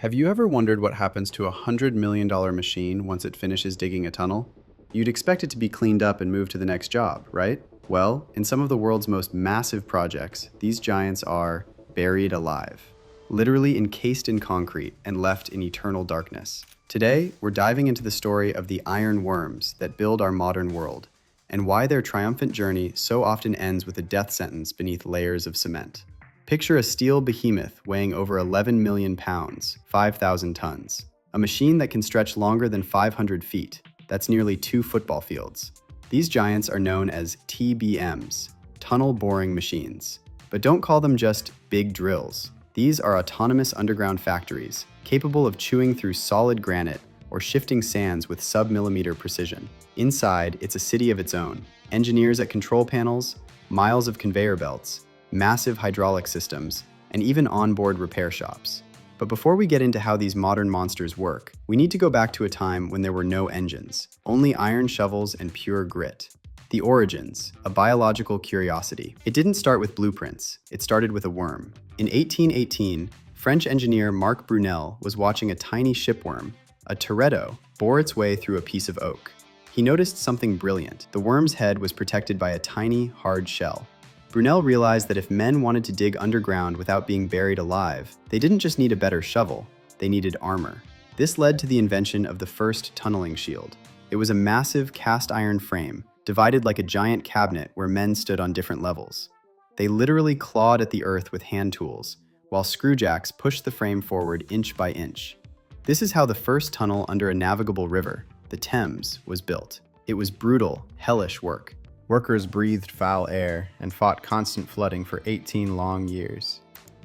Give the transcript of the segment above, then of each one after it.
Have you ever wondered what happens to a $100 million machine once it finishes digging a tunnel? You'd expect it to be cleaned up and moved to the next job, right? Well, in some of the world's most massive projects, these giants are buried alive, literally encased in concrete and left in eternal darkness. Today, we're diving into the story of the iron worms that build our modern world, and why their triumphant journey so often ends with a death sentence beneath layers of cement. Picture a steel behemoth weighing over 11 million pounds, 5,000 tons. A machine that can stretch longer than 500 feet. That's nearly 2 football fields. These giants are known as TBMs, tunnel boring machines. But don't call them just big drills. These are autonomous underground factories, capable of chewing through solid granite or shifting sands with sub-millimeter precision. Inside, it's a city of its own. Engineers at control panels, miles of conveyor belts, massive hydraulic systems, and even onboard repair shops. But before we get into how these modern monsters work, we need to go back to a time when there were no engines, only iron shovels and pure grit. The origins, a biological curiosity. It didn't start with blueprints, it started with a worm. In 1818, French engineer Marc Brunel was watching a tiny shipworm, a teredo, bore its way through a piece of oak. He noticed something brilliant. The worm's head was protected by a tiny, hard shell. Brunel realized that if men wanted to dig underground without being buried alive, they didn't just need a better shovel, they needed armor. This led to the invention of the first tunneling shield. It was a massive cast iron frame, divided like a giant cabinet where men stood on different levels. They literally clawed at the earth with hand tools, while screwjacks pushed the frame forward inch by inch. This is how the first tunnel under a navigable river, the Thames, was built. It was brutal, hellish work. Workers breathed foul air and fought constant flooding for 18 long years.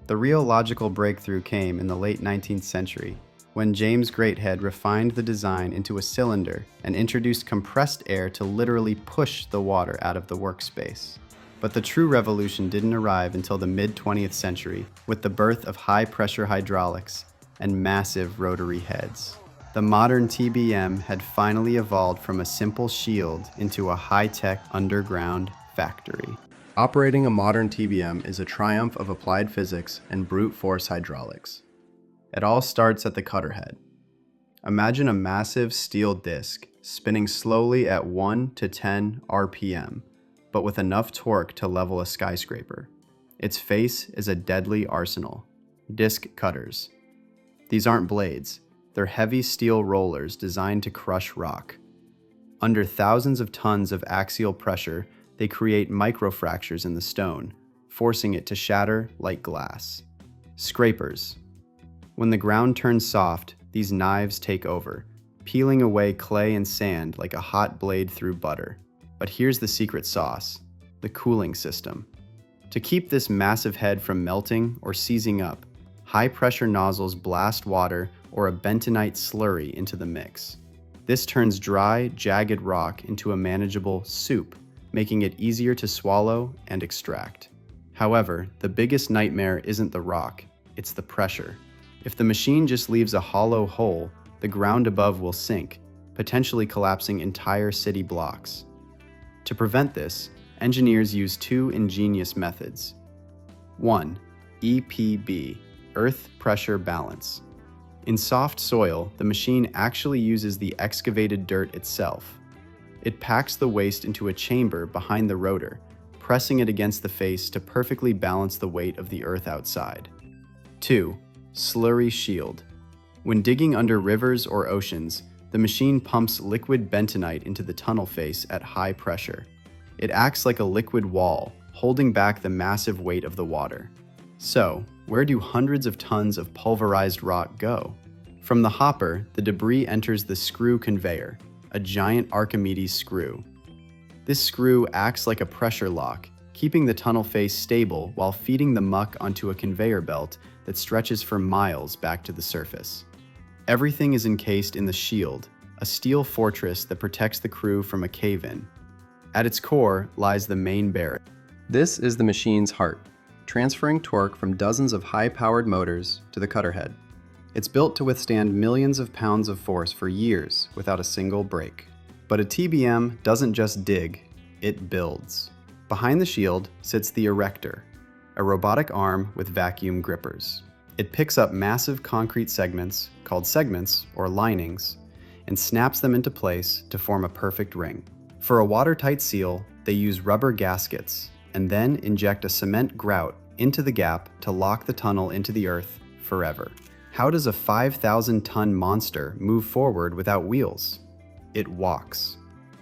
The real logical breakthrough came in the late 19th century, when James Greathead refined the design into a cylinder and introduced compressed air to literally push the water out of the workspace. But the true revolution didn't arrive until the mid-20th century, with the birth of high-pressure hydraulics and massive rotary heads. The modern TBM had finally evolved from a simple shield into a high-tech underground factory. Operating a modern TBM is a triumph of applied physics and brute force hydraulics. It all starts at the cutter head. Imagine a massive steel disc spinning slowly at 1 to 10 RPM, but with enough torque to level a skyscraper. Its face is a deadly arsenal: disc cutters. These aren't blades. They're heavy steel rollers designed to crush rock. Under thousands of tons of axial pressure, they create microfractures in the stone, forcing it to shatter like glass. Scrapers. When the ground turns soft, these knives take over, peeling away clay and sand like a hot blade through butter. But here's the secret sauce: the cooling system. To keep this massive head from melting or seizing up, high-pressure nozzles blast water or a bentonite slurry into the mix. This turns dry, jagged rock into a manageable soup, making it easier to swallow and extract. However, the biggest nightmare isn't the rock, it's the pressure. If the machine just leaves a hollow hole, the ground above will sink, potentially collapsing entire city blocks. To prevent this, engineers use 2 ingenious methods. 1. EPB, Earth Pressure Balance. In soft soil, the machine actually uses the excavated dirt itself. It packs the waste into a chamber behind the rotor, pressing it against the face to perfectly balance the weight of the earth outside. 2. Slurry shield. When digging under rivers or oceans, the machine pumps liquid bentonite into the tunnel face at high pressure. It acts like a liquid wall, holding back the massive weight of the water. So, where do hundreds of tons of pulverized rock go? From the hopper, the debris enters the screw conveyor, a giant Archimedes screw. This screw acts like a pressure lock, keeping the tunnel face stable while feeding the muck onto a conveyor belt that stretches for miles back to the surface. Everything is encased in the shield, a steel fortress that protects the crew from a cave-in. At its core lies the main bearing. This is the machine's heart, transferring torque from dozens of high-powered motors to the cutter head. It's built to withstand millions of pounds of force for years without a single break. But a TBM doesn't just dig, it builds. Behind the shield sits the erector, a robotic arm with vacuum grippers. It picks up massive concrete segments, called segments or linings, and snaps them into place to form a perfect ring. For a watertight seal, they use rubber gaskets and then inject a cement grout into the gap to lock the tunnel into the earth forever. How does a 5,000-ton monster move forward without wheels? It walks.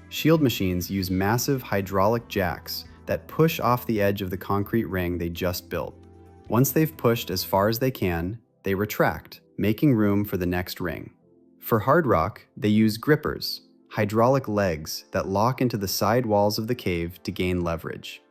Shield machines use massive hydraulic jacks that push off the edge of the concrete ring they just built. Once they've pushed as far as they can, they retract, making room for the next ring. For hard rock, they use grippers, hydraulic legs that lock into the side walls of the cave to gain leverage.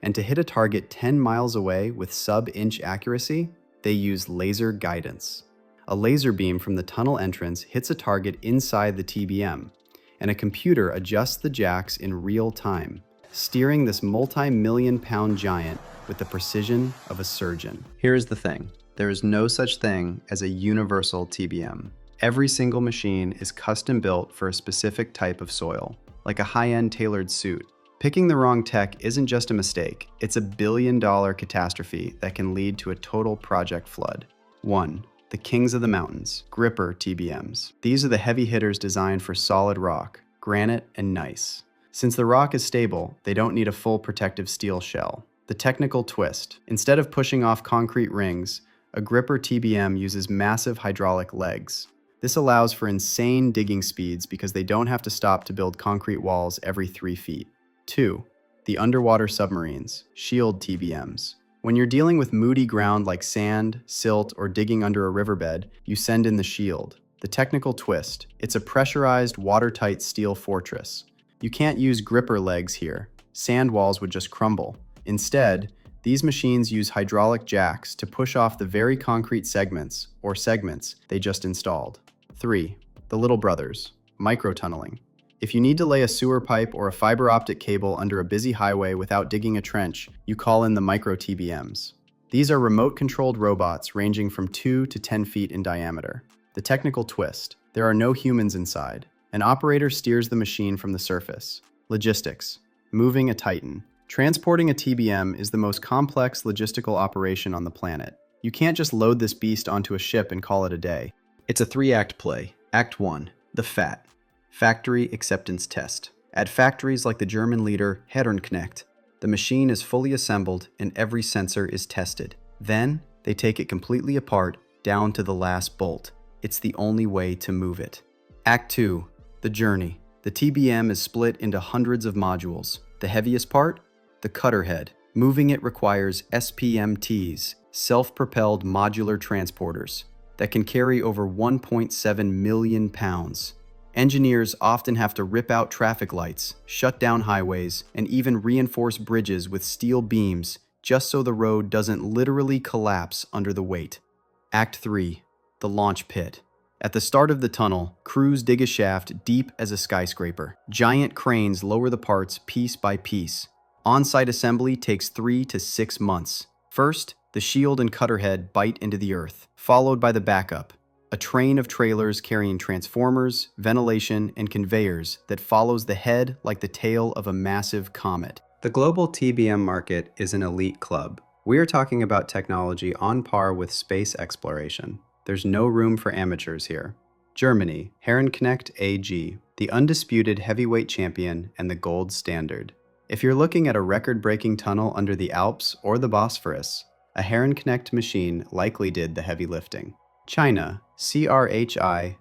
And to hit a target 10 miles away with sub-inch accuracy, they use laser guidance. A laser beam from the tunnel entrance hits a target inside the TBM, and a computer adjusts the jacks in real time, steering this multi-million-pound giant with the precision of a surgeon. Here's the thing. There is no such thing as a universal TBM. Every single machine is custom built for a specific type of soil, like a high-end tailored suit. Picking the wrong tech isn't just a mistake, it's a billion-dollar catastrophe that can lead to a total project flood. 1. The kings of the mountains, gripper TBMs. These are the heavy hitters designed for solid rock, granite, and gneiss. Since the rock is stable, they don't need a full protective steel shell. The technical twist. Instead of pushing off concrete rings, a gripper TBM uses massive hydraulic legs. This allows for insane digging speeds because they don't have to stop to build concrete walls every 3 feet. 2. The underwater submarines, shield TBMs. When you're dealing with moody ground like sand, silt, or digging under a riverbed, you send in the shield. The technical twist. It's a pressurized, watertight steel fortress. You can't use gripper legs here. Sand walls would just crumble. Instead, these machines use hydraulic jacks to push off the very concrete segments they just installed. 3. The little brothers, microtunneling. If you need to lay a sewer pipe or a fiber optic cable under a busy highway without digging a trench, you call in the micro TBMs. These are remote-controlled robots ranging from 2 to 10 feet in diameter. The technical twist. There are no humans inside. An operator steers the machine from the surface. Logistics. Moving a Titan. Transporting a TBM is the most complex logistical operation on the planet. You can't just load this beast onto a ship and call it a day. It's a 3-act play. Act 1. The FAT. Factory Acceptance Test. At factories like the German leader Herrenknecht, the machine is fully assembled and every sensor is tested. Then, they take it completely apart, down to the last bolt. It's the only way to move it. Act 2. The journey. The TBM is split into hundreds of modules. The heaviest part? The cutter head. Moving it requires SPMTs, self-propelled modular transporters, that can carry over 1.7 million pounds. Engineers often have to rip out traffic lights, shut down highways, and even reinforce bridges with steel beams just so the road doesn't literally collapse under the weight. Act 3. The launch pit. At the start of the tunnel, crews dig a shaft deep as a skyscraper. Giant cranes lower the parts piece by piece. On-site assembly takes 3 to 6 months. First, the shield and cutter head bite into the earth, followed by the backup, a train of trailers carrying transformers, ventilation, and conveyors that follows the head like the tail of a massive comet. The global TBM market is an elite club. We are talking about technology on par with space exploration. There's no room for amateurs here. Germany, Herrenknecht AG, the undisputed heavyweight champion and the gold standard. If you're looking at a record-breaking tunnel under the Alps or the Bosphorus, a Herrenknecht machine likely did the heavy lifting. China, CRHI-CREG.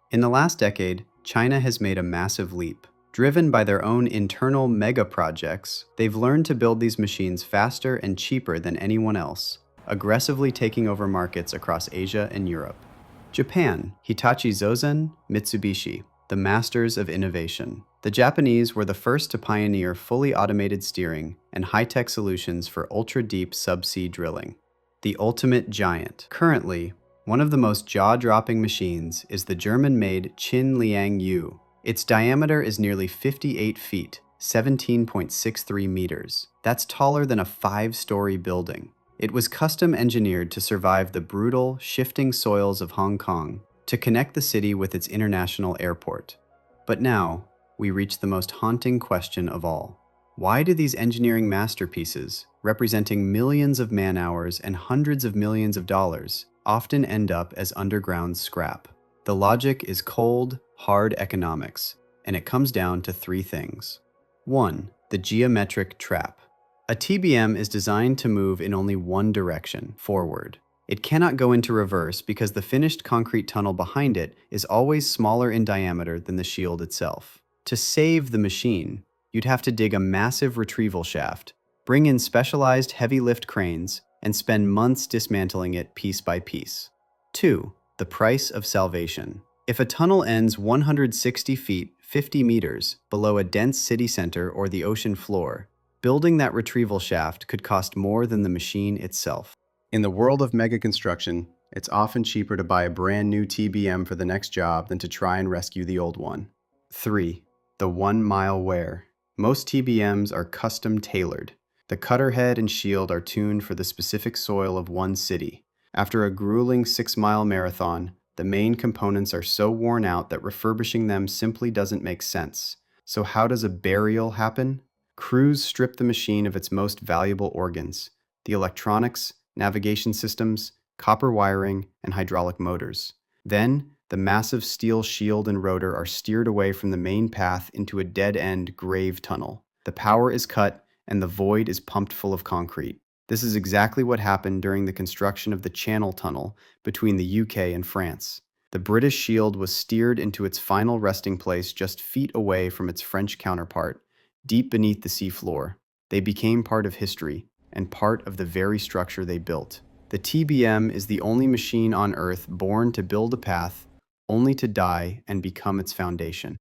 In the last decade, China has made a massive leap. Driven by their own internal mega projects, they've learned to build these machines faster and cheaper than anyone else, aggressively taking over markets across Asia and Europe. Japan, Hitachi Zosen, Mitsubishi, the masters of innovation. The Japanese were the first to pioneer fully automated steering and high-tech solutions for ultra-deep subsea drilling. The ultimate giant. Currently, one of the most jaw-dropping machines is the German-made Qin Liang Yu. Its diameter is nearly 58 feet, 17.63 meters. That's taller than a 5-story building. It was custom engineered to survive the brutal, shifting soils of Hong Kong, to connect the city with its international airport. But now, we reach the most haunting question of all. Why do these engineering masterpieces representing millions of man-hours and hundreds of millions of dollars, often end up as underground scrap. The logic is cold, hard economics, and it comes down to three things. 1. The geometric trap. A TBM is designed to move in only one direction, forward. It cannot go into reverse because the finished concrete tunnel behind it is always smaller in diameter than the shield itself. To save the machine, you'd have to dig a massive retrieval shaft, bring in specialized heavy lift cranes, and spend months dismantling it piece by piece. 2. The price of salvation. If a tunnel ends 160 feet, 50 meters, below a dense city center or the ocean floor, building that retrieval shaft could cost more than the machine itself. In the world of mega construction, it's often cheaper to buy a brand new TBM for the next job than to try and rescue the old one. 3. The 1 mile wear. Most TBMs are custom tailored. The cutter head and shield are tuned for the specific soil of one city. After a grueling 6-mile marathon, the main components are so worn out that refurbishing them simply doesn't make sense. So how does a burial happen? Crews strip the machine of its most valuable organs: the electronics, navigation systems, copper wiring, and hydraulic motors. Then, the massive steel shield and rotor are steered away from the main path into a dead-end grave tunnel. The power is cut, and the void is pumped full of concrete. This is exactly what happened during the construction of the Channel Tunnel between the UK and France. The British shield was steered into its final resting place just feet away from its French counterpart, deep beneath the seafloor. They became part of history, and part of the very structure they built. The TBM is the only machine on Earth born to build a path, only to die and become its foundation.